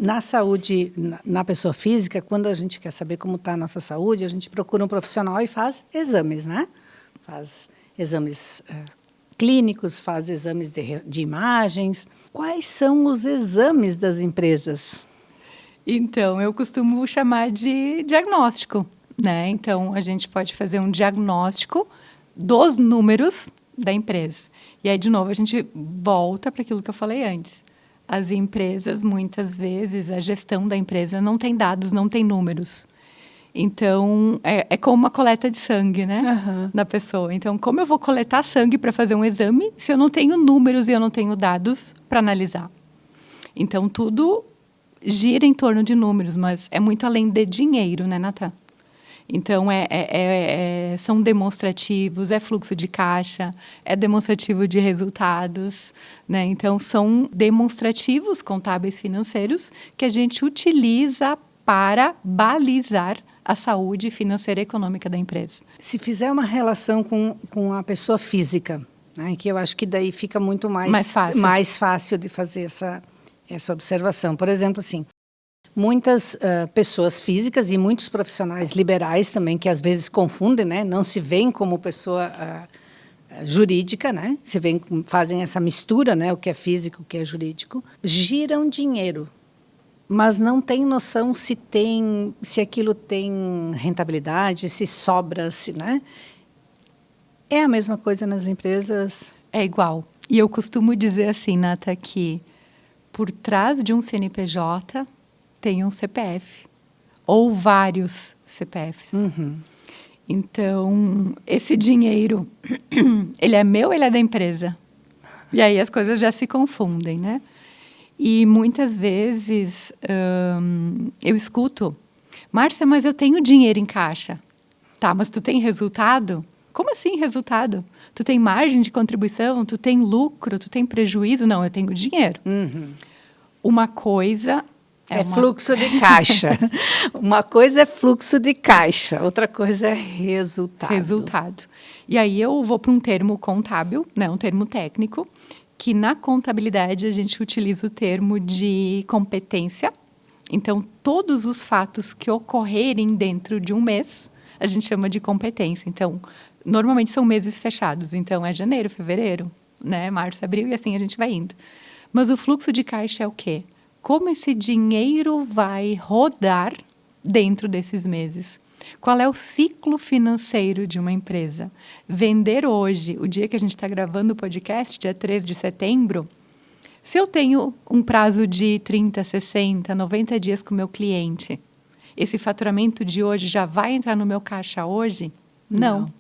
Na saúde, na pessoa física, quando a gente quer saber como está a nossa saúde, a gente procura um profissional e faz exames, né? Faz exames clínicos, faz exames de imagens. Quais são os exames das empresas? Então, eu costumo chamar de diagnóstico, né? Então, a gente pode fazer um diagnóstico dos números da empresa. E aí, de novo, a gente volta para aquilo que eu falei antes. As empresas, muitas vezes, a gestão da empresa não tem dados, não tem números. Então, é como uma coleta de sangue, né? Da pessoa. Então, como eu vou coletar sangue para fazer um exame se eu não tenho números e eu não tenho dados para analisar? Então, tudo gira em torno de números, mas é muito além de dinheiro, né, Natan? Então, são demonstrativos, é fluxo de caixa, é demonstrativo de resultados, né? Então, são demonstrativos contábeis financeiros que a gente utiliza para balizar a saúde financeira e econômica da empresa. Se fizer uma relação com a pessoa física, né, que eu acho que daí fica muito mais fácil de fazer essa observação. Por exemplo, assim, muitas pessoas físicas e muitos profissionais liberais também, que às vezes confundem, né, não se veem como pessoa jurídica, né, fazem essa mistura, né, o que é físico, o que é jurídico, giram dinheiro, mas não tem noção se aquilo tem rentabilidade, se sobra, né? É a mesma coisa nas empresas? É igual. E eu costumo dizer assim, Nata, que por trás de um CNPJ tem um CPF, ou vários CPFs. Uhum. Então, esse dinheiro, ele é meu ou ele é da empresa? E aí as coisas já se confundem, né? E muitas vezes eu escuto, Márcia, mas eu tenho dinheiro em caixa. Tá, mas tu tem resultado? Como assim resultado? Tu tem margem de contribuição? Tu tem lucro? Tu tem prejuízo? Não, eu tenho dinheiro. Uhum. Uma coisa fluxo de caixa. Uma coisa é fluxo de caixa, outra coisa é resultado. E aí eu vou para um termo contábil, né, um termo técnico, que na contabilidade a gente utiliza o termo de competência. Então, todos os fatos que ocorrerem dentro de um mês, a gente chama de competência. Então, normalmente são meses fechados. Então, é janeiro, fevereiro, né, março, abril, e assim a gente vai indo. Mas o fluxo de caixa é o quê? Como esse dinheiro vai rodar dentro desses meses? Qual é o ciclo financeiro de uma empresa? Vender hoje, o dia que a gente está gravando o podcast, dia 3 de setembro, se eu tenho um prazo de 30, 60, 90 dias com o meu cliente, esse faturamento de hoje já vai entrar no meu caixa hoje? Não.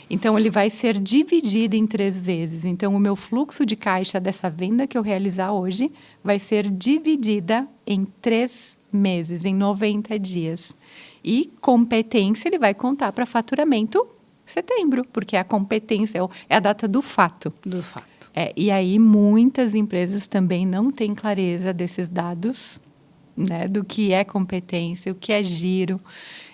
Então, ele vai ser dividido em 3 vezes. Então, o meu fluxo de caixa dessa venda que eu realizar hoje vai ser dividida em 3 meses, em 90 dias. E competência ele vai contar para faturamento setembro, porque a competência é a data do fato. Do fato. E aí, muitas empresas também não têm clareza desses dados, né, do que é competência, o que é giro.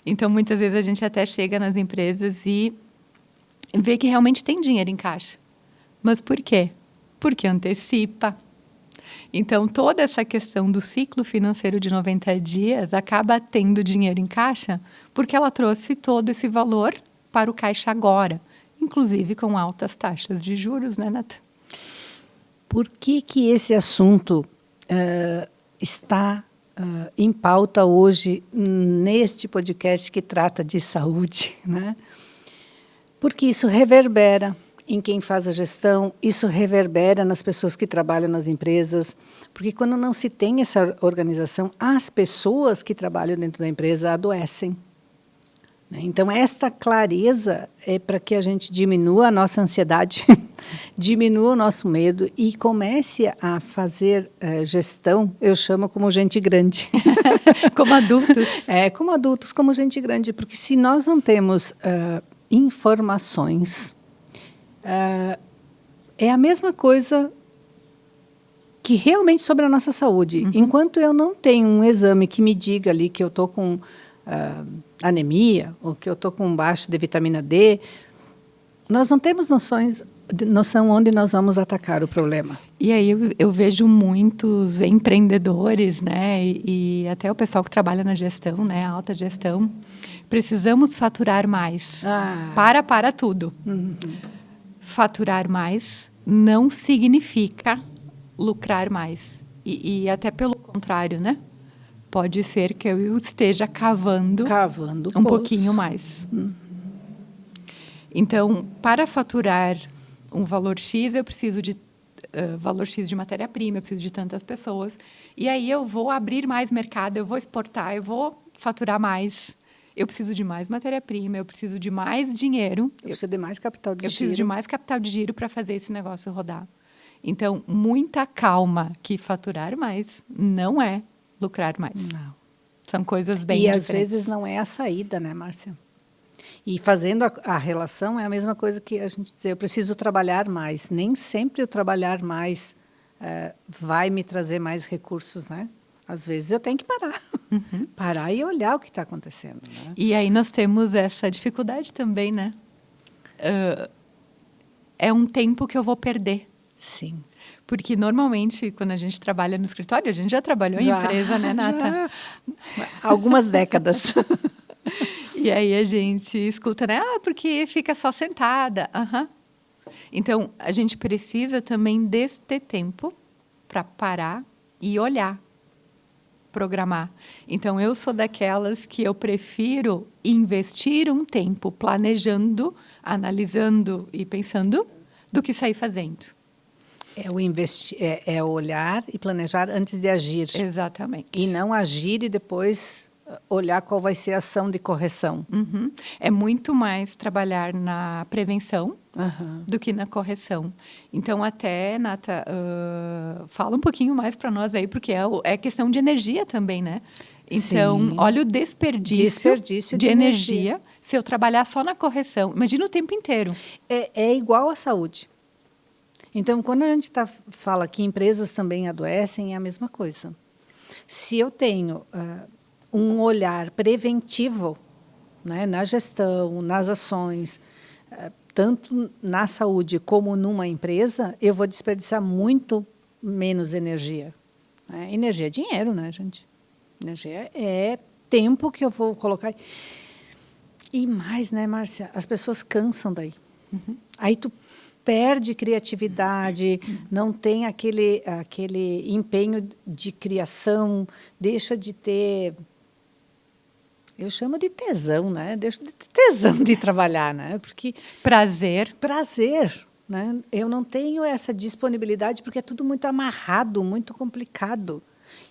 Então, muitas vezes a gente até chega nas empresas e vê que realmente tem dinheiro em caixa. Mas por quê? Porque antecipa. Então, toda essa questão do ciclo financeiro de 90 dias acaba tendo dinheiro em caixa porque ela trouxe todo esse valor para o caixa agora, inclusive com altas taxas de juros, né, Nata? Por que esse assunto está em pauta hoje neste podcast que trata de saúde, né? Porque isso reverbera em quem faz a gestão, isso reverbera nas pessoas que trabalham nas empresas, porque quando não se tem essa organização, as pessoas que trabalham dentro da empresa adoecem. Então, esta clareza é para que a gente diminua a nossa ansiedade, diminua o nosso medo e comece a fazer gestão, eu chamo como gente grande. Como adultos. Como adultos, como gente grande, porque se nós não temos informações, é a mesma coisa que realmente sobre a nossa saúde. Uhum. Enquanto eu não tenho um exame que me diga ali que eu estou com anemia ou que eu estou com baixo de vitamina D, nós não temos noções noção onde nós vamos atacar o problema. E aí eu vejo muitos empreendedores, né, e até o pessoal que trabalha na gestão, né, alta gestão, precisamos faturar mais. Para tudo. Faturar mais não significa lucrar mais. E até pelo contrário, né? Pode ser que eu esteja cavando um pouquinho mais. Então, para faturar um valor X, eu preciso de valor X de matéria-prima, eu preciso de tantas pessoas. E aí eu vou abrir mais mercado, eu vou exportar, eu vou faturar mais. Eu preciso de mais matéria-prima, eu preciso de mais dinheiro. Eu preciso de mais capital de giro. Eu preciso de mais capital de giro para fazer esse negócio rodar. Então, muita calma, que faturar mais não é lucrar mais. Não. São coisas bem diferentes. diferentes. E às vezes não é a saída, né, Márcia? E fazendo a relação é a mesma coisa que a gente dizer, eu preciso trabalhar mais. Nem sempre o trabalhar mais vai me trazer mais recursos, né? Às vezes eu tenho que parar. Parar e olhar o que está acontecendo. Né? E aí nós temos essa dificuldade também, né? É um tempo que eu vou perder. Sim. Porque normalmente, quando a gente trabalha no escritório, a gente já trabalhou em empresa, né, Nata? Algumas décadas. E aí a gente escuta, né? Porque fica só sentada. Então, a gente precisa também deste tempo para parar e olhar, programar. Então, eu sou daquelas que eu prefiro investir um tempo planejando, analisando e pensando, do que sair fazendo. É olhar e planejar antes de agir. Exatamente. E não agir e depois olhar qual vai ser a ação de correção. É muito mais trabalhar na prevenção do que na correção. Então, até, Nata, fala um pouquinho mais para nós aí, porque é questão de energia também, né? Então, sim. Olha o desperdício de energia se eu trabalhar só na correção. Imagina o tempo inteiro. É igual à saúde. Então, quando a gente fala que empresas também adoecem, é a mesma coisa. Se eu tenho um olhar preventivo, né, na gestão, nas ações, tanto na saúde como numa empresa, eu vou desperdiçar muito menos energia. Né? Energia é dinheiro, né, gente? Energia é tempo que eu vou colocar. E mais, né, Márcia? As pessoas cansam daí. Aí tu perde criatividade, não tem aquele empenho de criação, deixa de ter... Eu chamo de tesão, né? Deixa de ter tesão de trabalhar, né? Porque prazer, né? Eu não tenho essa disponibilidade porque é tudo muito amarrado, muito complicado.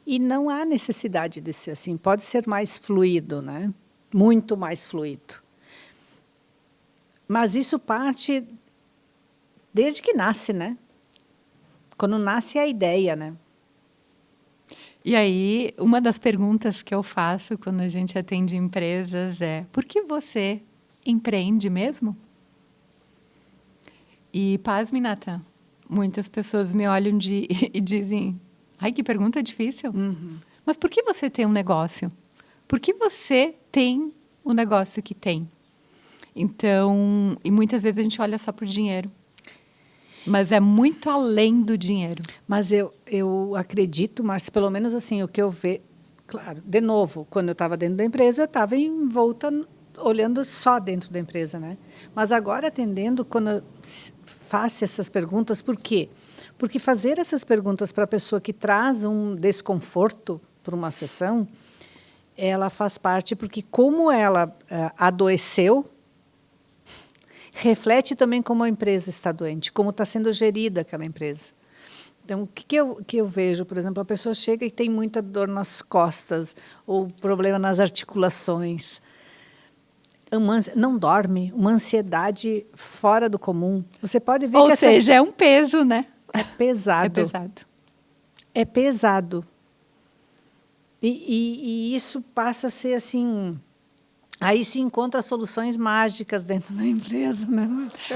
E não há necessidade de ser assim. Pode ser mais fluido, né? Muito mais fluido. Mas isso parte desde que nasce, né? Quando nasce a ideia, né? E aí, uma das perguntas que eu faço quando a gente atende empresas é: por que você empreende mesmo? E pasme, Natan, muitas pessoas me olham e dizem: ai, que pergunta difícil. Mas por que você tem um negócio? Por que você tem o negócio que tem? Então, e muitas vezes a gente olha só para o dinheiro. Mas é muito além do dinheiro. Mas eu acredito, Márcia, pelo menos assim, o que eu vejo... Claro, de novo, quando eu estava dentro da empresa, eu estava em volta, olhando só dentro da empresa, né? Mas agora, atendendo, quando eu faço essas perguntas, por quê? Porque fazer essas perguntas para a pessoa que traz um desconforto para uma sessão, ela faz parte, porque como ela adoeceu, reflete também como a empresa está doente, como está sendo gerida aquela empresa. Então, o que eu vejo, por exemplo, a pessoa chega e tem muita dor nas costas, ou problema nas articulações, não dorme, uma ansiedade fora do comum. Você pode ver Ou seja, é um peso, né? É pesado. É pesado. É pesado. E isso passa a ser assim... Aí se encontra soluções mágicas dentro da empresa, né?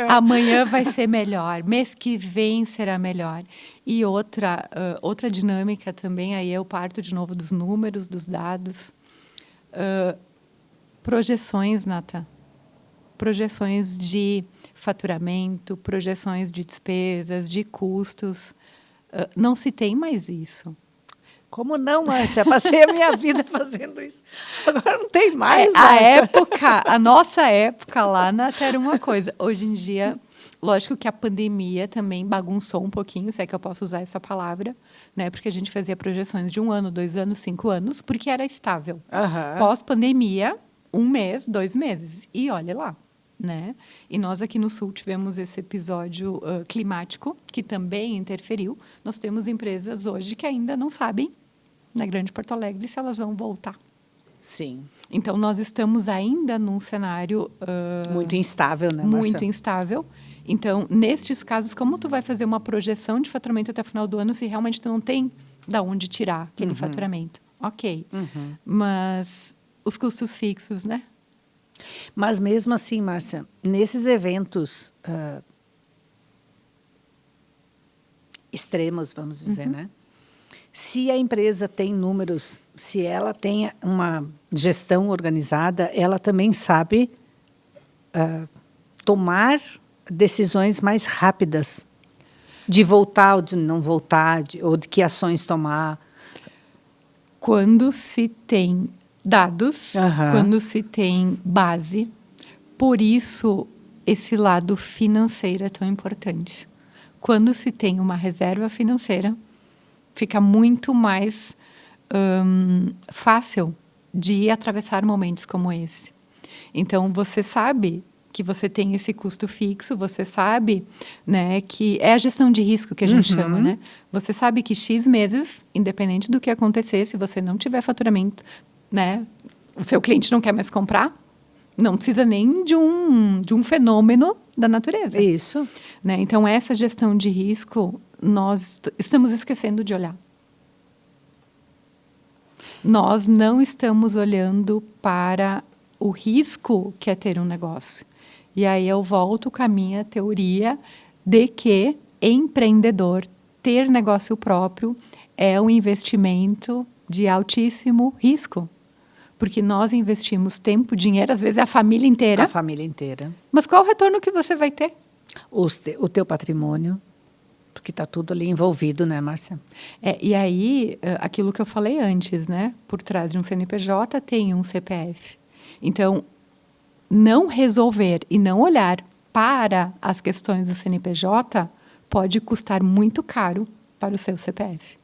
Amanhã vai ser melhor, mês que vem será melhor. E outra dinâmica também, aí eu parto de novo dos números, dos dados. Projeções, Nata. projeções de faturamento, projeções de despesas, de custos. Não se tem mais isso. Como não, Márcia? Passei a minha vida fazendo isso. Agora não tem mais, Márcia. A nossa época lá era uma coisa. Hoje em dia, lógico que a pandemia também bagunçou um pouquinho, se é que eu posso usar essa palavra, né? Porque a gente fazia projeções de 1 ano, 2 anos, 5 anos, porque era estável. Pós-pandemia, 1 mês, 2 meses. E olha lá, né? E nós aqui no Sul tivemos esse episódio climático, que também interferiu. Nós temos empresas hoje que ainda não sabem, na Grande Porto Alegre, se elas vão voltar. Sim. Então, nós estamos ainda num cenário... muito instável, né, Márcia? Muito instável. Então, nestes casos, como tu vai fazer uma projeção de faturamento até o final do ano se realmente tu não tem de onde tirar aquele faturamento? Ok. Mas os custos fixos, né? Mas mesmo assim, Márcia, nesses eventos extremos, vamos dizer, né? Se a empresa tem números, se ela tem uma gestão organizada, ela também sabe tomar decisões mais rápidas de voltar ou de não voltar, ou de que ações tomar. Quando se tem dados, quando se tem base, por isso esse lado financeiro é tão importante. Quando se tem uma reserva financeira, fica muito mais fácil de atravessar momentos como esse. Então, você sabe que você tem esse custo fixo, você sabe, né, que é a gestão de risco que a gente chama, né? Você sabe que X meses, independente do que acontecer, se você não tiver faturamento, né, o seu cliente não quer mais comprar, não precisa nem de um fenômeno da natureza. Isso. Né? Então, essa gestão de risco, nós estamos esquecendo de olhar. Nós não estamos olhando para o risco que é ter um negócio. E aí eu volto com a minha teoria de que empreendedor, ter negócio próprio, é um investimento de altíssimo risco. Porque nós investimos tempo, dinheiro, às vezes é a família inteira. A família inteira. Mas qual o retorno que você vai ter? O teu patrimônio, porque está tudo ali envolvido, né, Márcia? E aí, aquilo que eu falei antes, né? Por trás de um CNPJ tem um CPF. Então, não resolver e não olhar para as questões do CNPJ pode custar muito caro para o seu CPF.